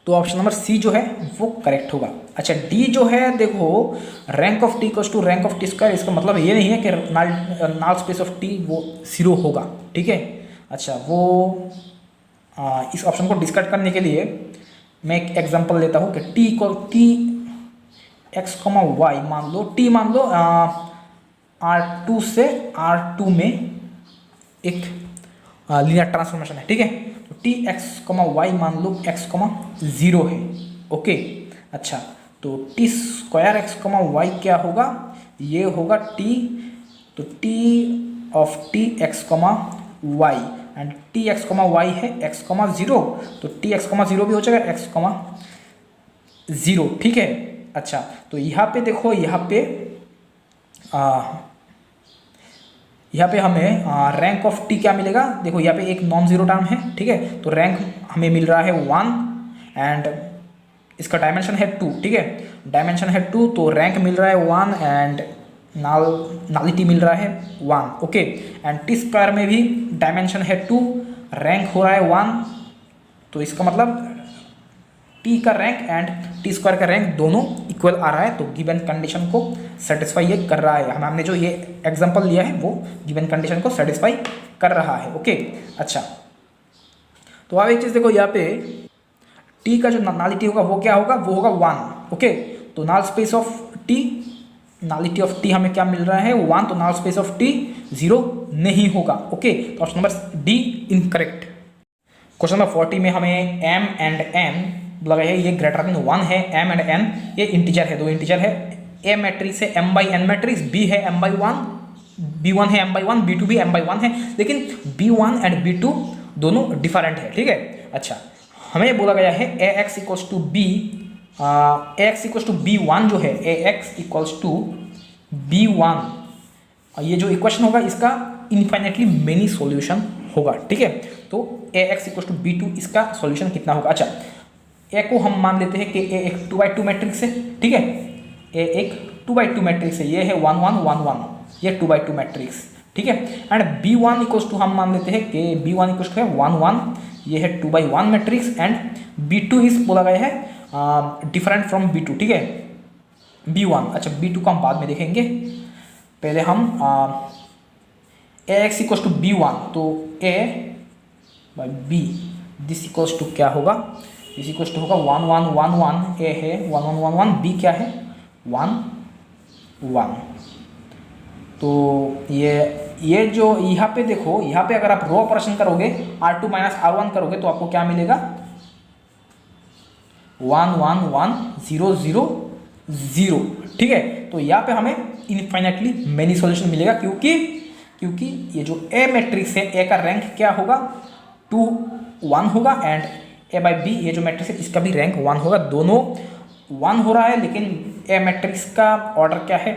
A: तो ऑप्शन नंबर सी जो है वो करेक्ट होगा। अच्छा, डी जो है देखो, rank of T equals to rank of T square, इसका मतलब ये नहीं है कि नल स्पेस ऑफ टी वो 0 होगा। ठीक है। अच्छा, वो इस ऑप्शन को डिस्कस करने के लिए मैं एक एग्जांपल लेता हूँ कि T equal T X comma Y मान लो, टी मान लो R2 से R2 में एक लीनियर ट्रांसफॉर्मेशन है। ठीक है। तो टी एक्स कॉमा वाई मान लो एक्स कॉमा 0 है। ओके। अच्छा, तो T square X comma Y क्या होगा, ये होगा टी, तो T of T X comma Y and T X comma Y है एक्स कॉमा 0, तो टी एक्स कॉमा 0 भी हो जाएगा एक्स कॉमा 0। ठीक है। अच्छा, तो यहाँ पे देखो, यहाँ पे हमें रैंक ऑफ टी क्या मिलेगा, देखो यहाँ पे एक नॉन जीरो टर्म है। ठीक है। तो रैंक हमें मिल रहा है 1 एंड इसका डायमेंशन है 2। ठीक है। डायमेंशन है 2, तो रैंक मिल रहा है 1 एंड नालिटी मिल रहा है 1। ओके। एंड टी स्क्वायर में भी डायमेंशन है 2, रैंक हो रहा है 1, तो इसका मतलब टी का रैंक एंड टी स्क्वायर का रैंक दोनों इक्वल आ रहा है, तो गिवन कंडीशन को सेटिस्फाई ये कर रहा है। हमने जो ये एग्जांपल लिया है वो गिवन कंडीशन को सेटिस्फाई कर रहा है। ओके। अच्छा, तो अब एक चीज़ देखो, यहाँ पे टी का जो नालिटी होगा वो क्या होगा, वो होगा 1। ओके। तो null space of T, nullity of T हमें क्या मिल रहा है 1, तो नल स्पेस ऑफ टी 0 नहीं होगा। ओके। तो option number D incorrect. Question number 40 में हमें m एंड n लगा है, ये ग्रेटर देन 1 है, m एंड n ये इंटीजर है, दो इंटीजर है। a मैट्रिक्स है m/n मैट्रिक्स, b है m/1, b1 है m/1, b2 भी m/1 है, लेकिन b1 एंड b2 दोनों डिफरेंट है। ठीक है। अच्छा, हमें बोला गया है ax equals to b, ax equals to b1 जो है, ax इक्वल्स टू b1, ये जो इक्वेशन होगा इसका इन्फाइनेटली मेनी सॉल्यूशन होगा। ठीक है। तो ax इक्वल्स टू b2 इसका सॉल्यूशन कितना होगा। अच्छा, ए को हम मान लेते हैं कि ए एक 2x2 मैट्रिक्स है। ठीक है। ए एक 2x2 मैट्रिक्स है, ये है 1 1 1 1, ये 2x2 मैट्रिक्स। ठीक है। एंड b1 इक्वल्स टू हम मान लेते हैं कि b1 इक्वल्स टू है 1 1, ये है 2x1 मैट्रिक्स एंड b2 इस बोला गया है डिफरेंट फ्रॉम b2। ठीक है। b1, अच्छा b2 को हम बाद में देखेंगे, पहले हम ax इक्वल्स टू b1, तो a by b this equals to क्या होगा, दिस इक्वल्स टू होगा 1 1 1 1, a है 1 1 1 1, b क्या है 1 1। तो ये जो यहाँ पे देखो, यहाँ पे अगर आप रो ऑपरेशन करोगे r2 माइनस r1 करोगे तो आपको क्या मिलेगा 1 1 1 0 0 0। ठीक है। तो यहाँ पे हमें इनफाइनेटली मेनी सॉल्यूशन मिलेगा, क्योंकि ये जो ए मैट्रिक्स है, ए का रैंक क्या होगा 2 1 होगा एंड ए बाई बी ये जो मैट्रिक्स है इसका भी रैंक 1 होगा। दोनों 1 हो रहा है, लेकिन ए मैट्रिक्स का ऑर्डर क्या है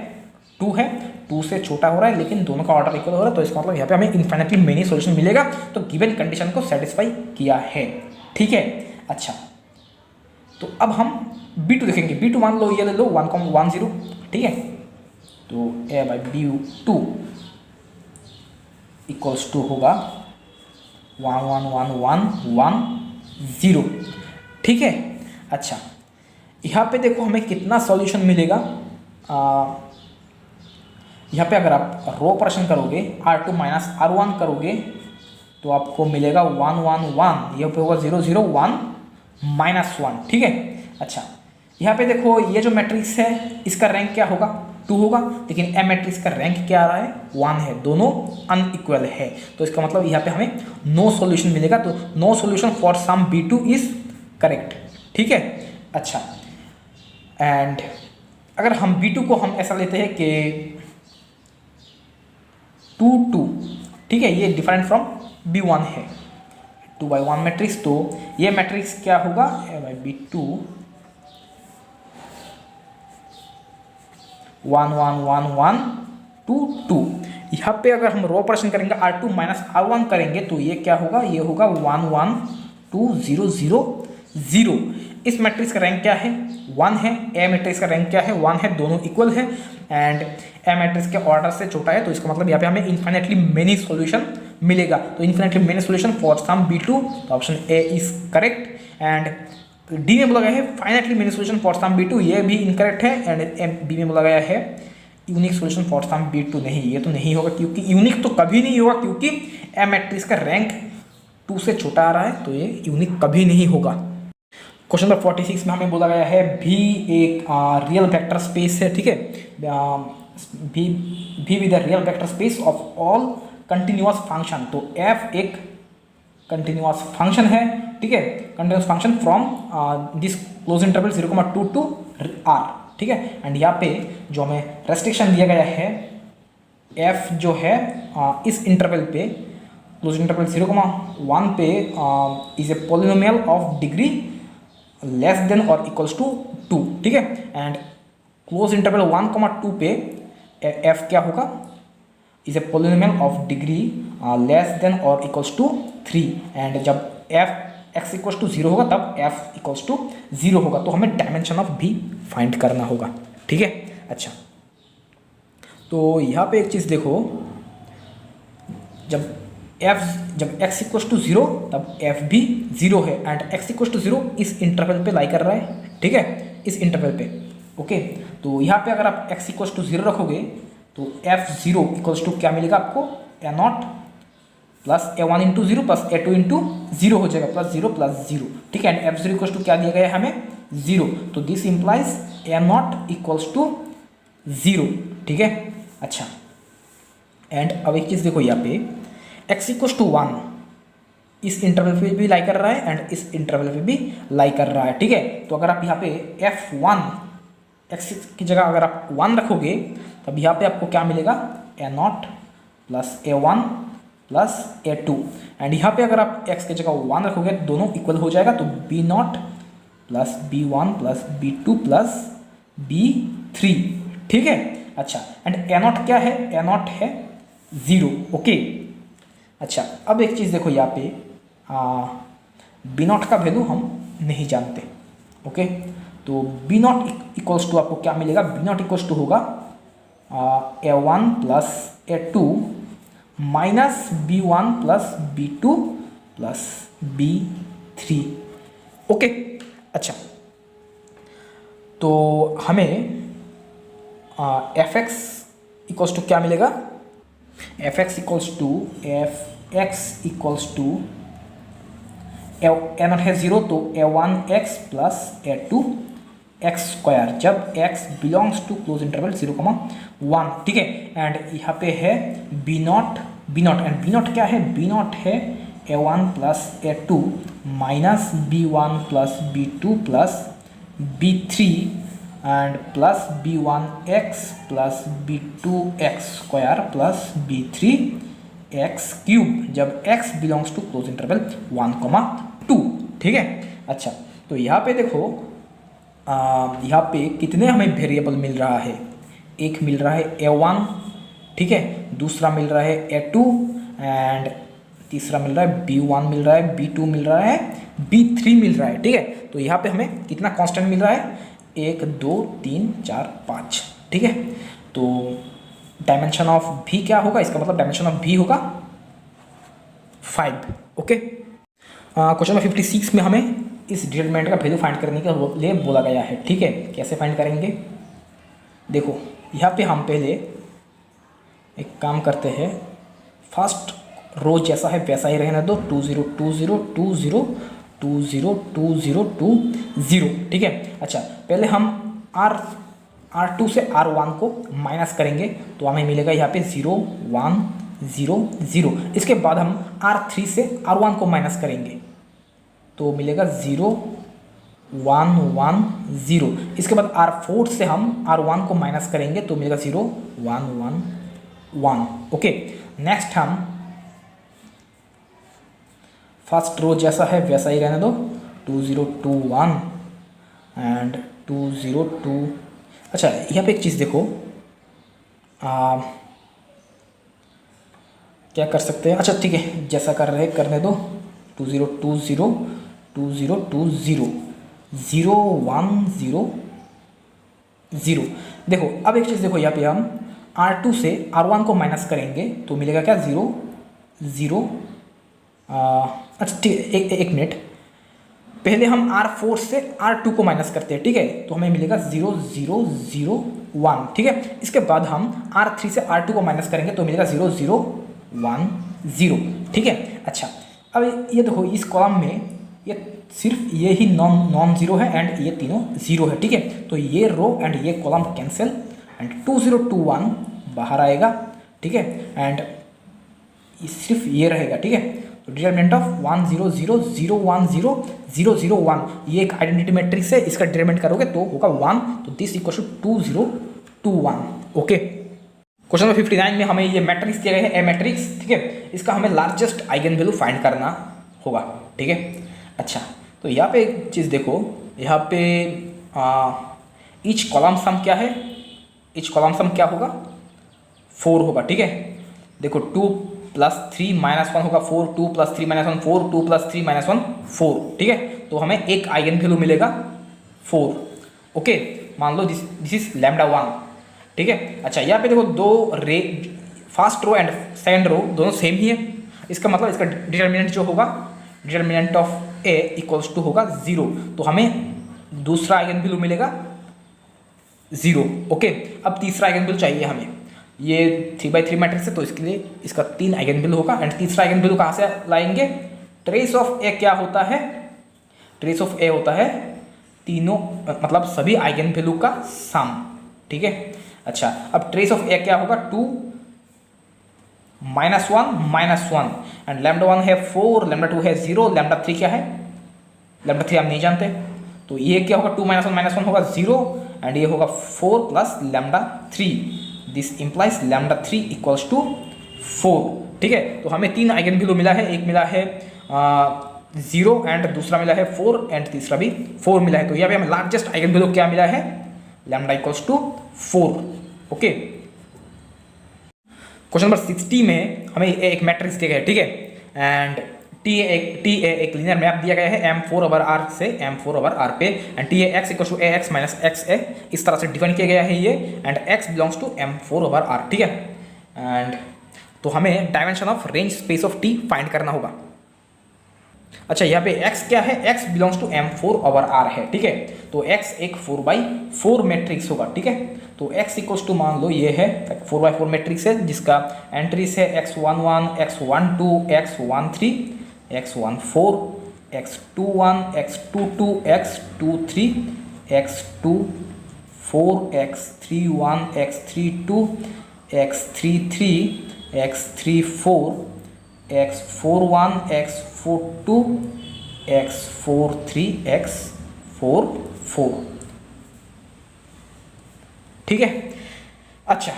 A: 2 है, 2 से छोटा हो रहा है, लेकिन दोनों का ऑर्डर इक्वल हो रहा है, तो इसका मतलब यहाँ पे हमें इन्फाइनेटली मेनी सॉल्यूशन मिलेगा। तो गिवन कंडीशन को सेटिस्फाई किया है। ठीक है। अच्छा, तो अब हम b2 देखेंगे। b2 मान लो ये ले लो 1 1 0। ठीक है। तो a by b2 equals to होगा 1 1 1 1 1 0। ठीक है। अच्छा, यहाँ पे देखो हमें कितना सॉल्यूशन मिलेगा, यहाँ पे अगर आप रो ऑपरेशन करोगे R2 माइनस R1 करोगे तो आपको मिलेगा 1 1 1, यहाँ पे होगा 0 0 1 माइनस 1, ठीक है। अच्छा यहाँ पे देखो ये जो मैट्रिक्स है इसका रैंक क्या होगा, 2 होगा, लेकिन ए मैट्रिक्स का रैंक क्या आ रहा है, 1 है, दोनों अनइक्वल है। तो इसका मतलब यहाँ पे हमें नो सॉल्यूशन मिलेगा, तो no solution for some B2 is correct, ठीक है। अच्छा एंड अगर हम B2 को हम ऐसा लेते हैं कि 2 2, ठीक है, ये डिफरेंट फ्रॉम B1 है, 2 by 1 मैट्रिक्स, तो ये मैट्रिक्स क्या होगा, A by B2 1 1 1 1 2 2। यहाँ पे अगर हम रो ऑपरेशन करेंगे R2 माइनस R1 करेंगे तो ये क्या होगा, ये होगा 1 1 2 0 0 0। इस मैट्रिक्स का रैंक क्या है, 1 है, ए मैट्रिक्स का रैंक क्या है, 1 है, दोनों इक्वल है एंड ए मैट्रिक्स के ऑर्डर से छोटा है, तो इसका मतलब यहाँ पे हमें इन्फिनिटली मेनी सॉल्यूशन मिलेगा। तो infinitely many solution for some B2, तो option A is correct. And D में बोला गया है finitely many solution for some B2, ये भी इनकरेक्ट है। एंड बी में बोला गया है unique solution for some B2, नहीं, ये तो नहीं होगा, क्योंकि यूनिक तो कभी नहीं होगा, क्योंकि ए मैट्रिक्स का रैंक 2 से छोटा आ रहा है, तो ये यूनिक कभी नहीं होगा। क्वेश्चन नंबर 46 में हमें बोला गया है भी एक रियल वेक्टर स्पेस है, ठीक है, भी with the real vector space of all continuous function. तो f एक कंटिन्यूअस फंक्शन है, ठीक है, continuous function from this close interval 0,2 to r, ठीक है। एंड यहाँ पे जो हमें रेस्ट्रिक्शन दिया गया है, f जो है इस इंटरवल पे क्लोज इंटरवल 0,1 पे is a polynomial of degree less than और इक्वल्स टू 2, ठीक है। एंड क्लोज इंटरवल 1,2 पे f क्या होगा, is a polynomial of degree less than और इक्वल्स टू 3। एंड जब f x इक्वल्स टू 0 होगा तब f इक्वल्स टू 0 होगा, तो हमें डायमेंशन ऑफ v फाइंड करना होगा, ठीक है। अच्छा तो यहाँ पे एक चीज़ देखो, जब x इक्वल्स टू 0 तब f भी 0 है एंड x इक्वल्स टू 0 इस इंटरवल पे लाई कर रहा है, ठीक है, इस इंटरवल पे, ओके। तो यहाँ पे अगर आप x इक्वल्स टू 0 रखोगे तो f0 इक्वल्स टू क्या मिलेगा आपको, a0 plus a1 into 0 plus a2 into 0 हो जाएगा, प्लस 0 प्लस 0, ठीक है। एंड f0 इक्वल्स टू क्या दिया गया है हमें, 0, तो this implies a0 equals to 0, ठीक है। अच्छा एंड अब एक चीज़ देखो, यहाँ पे x इक्वल्स टू 1 इस इंटरवल पे भी लाई कर रहा है एंड इस इंटरवल पे भी लाई कर रहा है, ठीक है। तो अगर आप यहाँ पे f1 x की जगह अगर आप 1 रखोगे तब यहाँ पे आपको क्या मिलेगा, a0 plus a1 plus a2। And यहाँ पे अगर आप x की जगह 1 रखोगे दोनों इक्वल हो जाएगा, तो b0 plus b1 plus b2 plus b3, ठीक है। अच्छा एंड a0 क्या है, a0 है 0, ओके। अच्छा अब एक चीज़ देखो, यहाँ पे b0 का वैल्यू हम नहीं जानते, ओके। तो b0 इक्वल्स टू आपको क्या मिलेगा, b0 इक्वल्स टू होगा a1 plus a2 minus b1 plus b2 plus b3, okay. अच्छा तो हमें fx इक्वल्स टू क्या मिलेगा, fx equals to fx equals to a0 है 0, तो a1x प्लस a2x स्क्वायर, जब x belongs to close interval 0,1, ठीक है। एंड यहाँ पे है b0 एंड b0 क्या है, b0 है a1 plus a2 minus b1 plus b2 plus b3 and plus b1x plus b2x square plus b3x cube, जब x belongs to close interval 1,2, ठीक है। अच्छा तो यहाँ पे देखो, यहाँ पे कितने हमें वेरिएबल मिल रहा है, एक मिल रहा है a1, ठीक है, दूसरा मिल रहा है a2 एंड तीसरा मिल रहा है b1 मिल रहा है, b2 मिल रहा है, b3 मिल रहा है, ठीक है। तो यहाँ पे हमें कितना कांस्टेंट मिल रहा है, 1 2 3 4 5, ठीक है। तो डायमेंशन ऑफ v क्या होगा, इसका मतलब डायमेंशन ऑफ v होगा 5, ओके। क्वेश्चन नंबर 56 में हमें इस डिटरमिनेंट का वैल्यू फाइंड करने के लिए बोला गया है, ठीक है। कैसे फाइंड करेंगे, देखो यहाँ पे हम पहले एक काम करते हैं, फर्स्ट रो जैसा है वैसा ही रहने दो, 2 0 2 0 2 0 2 0 2 0 2 0, ठीक है। अच्छा, पहले हम R2 से R1 को माइनस करेंगे तो हमें मिलेगा यहाँ पे 0 1 0 0। इसके बाद हम R3 से R1 को माइनस करेंगे तो मिलेगा 0 1 1 0। इसके बाद R4 से हम R1 को माइनस करेंगे तो मिलेगा 0 1 1 1। ओके, नेक्स्ट हम फर्स्ट रो जैसा है वैसा ही रहने दो, 2 0 2 1 एंड 2 0 2। अच्छा, यहाँ पे एक चीज़ देखो, क्या कर सकते हैं, अच्छा ठीक है जैसा कर रहे करने दो, 2 0 2 0 2 0 2 0 0 1 0 0। देखो अब एक चीज़ देखो, यहाँ पे हम R2 से R1 को माइनस करेंगे तो मिलेगा क्या 0 0। अच्छा ठीक है, एक मिनट, पहले हम R4 से R2 को माइनस करते हैं, ठीक है, तो हमें मिलेगा 0 0 0 1, ठीक है। इसके बाद हम R3 से R2 को माइनस करेंगे तो मिलेगा 0 0 1 0, ठीक है। अच्छा, अब ये देखो इस कॉलम में ये सिर्फ ये ही नॉन जीरो है एंड ये तीनों जीरो है, ठीक है। तो ये रो एंड ये कॉलम कैंसिल एंड 2 0 2 1 बाहर आएगा, ठीक है, एंड सिर्फ ये रहेगा, ठीक है। तो डिटरमिनेंट ऑफ 1 0 0 0 1 0 0 0 1, ये एक आइडेंटिटी मैट्रिक्स है, इसका डिटरमिनेंट करोगे तो होगा 1, तो this equal to 2 0 2 1। Okay, question number 59 में हमें ये मैट्रिक्स दिया गया है, ए मैट्रिक्स, ठीक है। इसका हमें लार्जेस्ट आइगन वैल्यू फाइंड करना होगा, ठीक है। अच्छा, तो यहाँ पे एक चीज़ देखो, यहाँ पे ईच कॉलम सम क्या है, ईच कॉलम सम क्या होगा 4 होगा, ठीक है। देखो 2 + 3 - 1 होगा 4, 2 + 3 - 1 4, 2 + 3 - 1 4, ठीक है। तो हमें एक आइगन वैल्यू मिलेगा 4। ओके, मान लो दिस इज λ1, ठीक है। अच्छा, यहाँ पे देखो दो रे, first row and second row दोनों सेम ही है, इसका मतलब इसका डिटर्मिनेंट जो होगा, determinant of A equals to होगा 0, तो हमें दूसरा आइगन वैल्यू मिलेगा 0। ओके, अब तीसरा आइगन वैल्यू चाहिए हमें, ये 3×3 मैट्रिक्स है तो इसके लिए इसका 3 आइगन वैल्यू होगा एंड तीसरा आइगन वैल्यू कहाँ से लाएंगे, ट्रेस ऑफ ए क्या होता है, ट्रेस ऑफ ए होता है तीनों मतलब सभी आइगन वैल्यू का सम, ठीक है। अच्छा, अब ट्रेस ऑफ ए क्या होगा 2 -1 -1 एंड λ1 है 4, λ2 है 0, λ3 क्या है, λ3 हम नहीं जानते, तो ये क्या होगा 2 -1 -1 होगा 0 एंड ये होगा 4 + λ3, दिस इंप्लाइज λ3 इक्वल्स टू 4, ठीक है। तो हमें 3 आइगन वैल्यू मिला है, एक मिला है 0 एंड दूसरा मिला है 4 एंड तीसरा भी 4 मिला है, तो यहाँ पे हमें लार्जेस्ट आइगन वैल्यू क्या मिला है λ equals to 4। Okay, question number 60 में हमें एक मैट्रिक्स दिया गया है, ठीक है, एंड टी एक लीनियर मैप दिया गया है M4/R से M4/R पे एंड TAX = AX - XA, इस तरह से डिफाइन किया गया है ये, and X belongs to M4/R, ठीक है। एंड तो हमें dimension of range space of T find करना होगा। अच्छा, यहाँ पे X क्या है, X बिलोंग्स टू M4/R है, ठीक है। तो X एक 4×4 मैट्रिक्स होगा, ठीक है। तो X इक्वल्स टू मान लो ये है 4×4 मैट्रिक्स है जिसका एंट्रीज है X11 X12 X13 X14 X21 X22 X23 X24 X31 X32 X33 X34 X41 X42 X43 X44, ठीक है। अच्छा,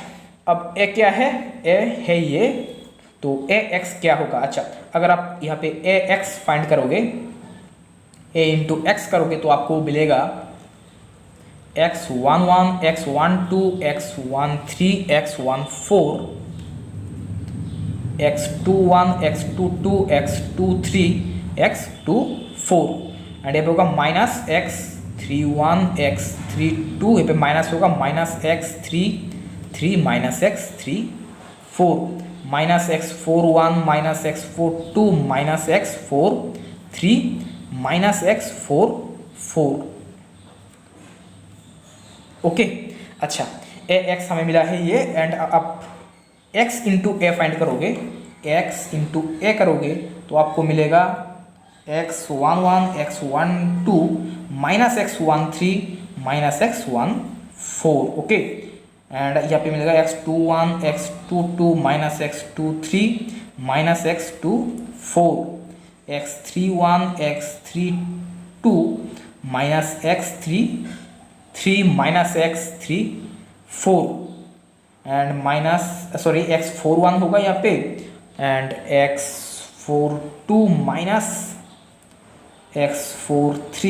A: अब ए क्या है, ए है ये, तो ए एक्स क्या होगा। अच्छा, अगर आप यहाँ पे ए एक्स फाइंड करोगे, ए इंटू एक्स करोगे तो आपको मिलेगा X11 X12 X13 X14 X21 X22 X23 X24 and यहाँ पे होगा -X31 X32, यहाँ पे माइनस होगा -X33 -X34 -X41 -X42 -X43 -X44। Okay, अच्छा ए एक्स हमें मिला है ये, एंड अब x इंटू ए फाइंड करोगे, x इंटू ए करोगे तो आपको मिलेगा x11 x12 minus x13 minus x14, okay. And यहाँ पे मिलेगा x21 x22 minus x23 minus x24, x31 x32 minus x33 minus x34 and minus sorry x41 होगा यहाँ पे, and x42 minus x43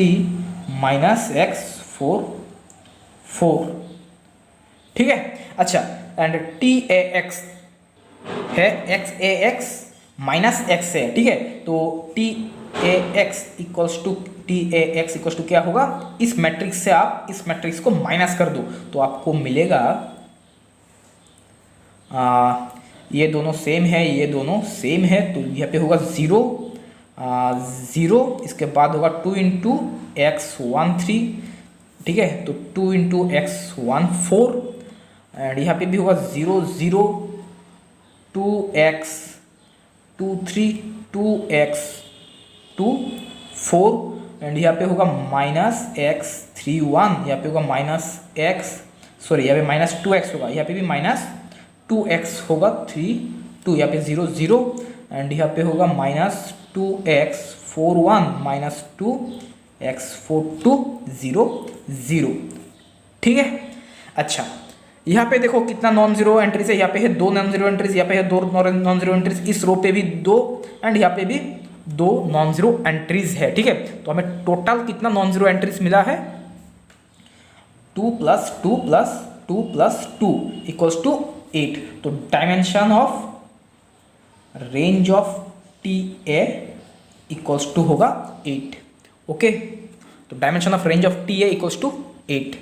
A: minus x44, ठीक है। अच्छा, एंड टी ए एक्स है x A x minus x है, ठीक है। तो T A x equals to क्या होगा, इस मैट्रिक्स से आप इस मैट्रिक्स को माइनस कर दो तो आपको मिलेगा ये दोनों सेम है, ये दोनों सेम है, तो यहाँ पे होगा 0 0, इसके बाद होगा 2 इंटू x13, ठीक है। तो 2 इंटू x14 एंड यहाँ पे भी होगा 0 0 2x23 2x24 एंड यहाँ पे होगा माइनस x31, यहाँ पे होगा माइनस x सॉरी यहाँ पे माइनस 2x होगा, यहाँ पे भी माइनस 2x होगा 3 2, यहाँ पे 0 0 एंड यहाँ पे होगा माइनस 2x41 माइनस 2x42 0 0, ठीक है। अच्छा, यहाँ पे देखो कितना नॉन जीरो एंट्रीज है, यहाँ पे है 2 नॉन जीरो एंट्रीज, यहाँ पे है 2 नॉन जीरो एंट्रीज, इस रो पे भी 2 एंड यहाँ पे भी 2 नॉन जीरो एंट्रीज है, ठीक है। तो हमें टोटल कितना नॉन जीरो एंट्रीज मिला है, 2 plus 2 plus 2 plus 2 equals to 8। तो dimension of range of T A equals to होगा 8, ओके। तो dimension of range of T A equals to 8।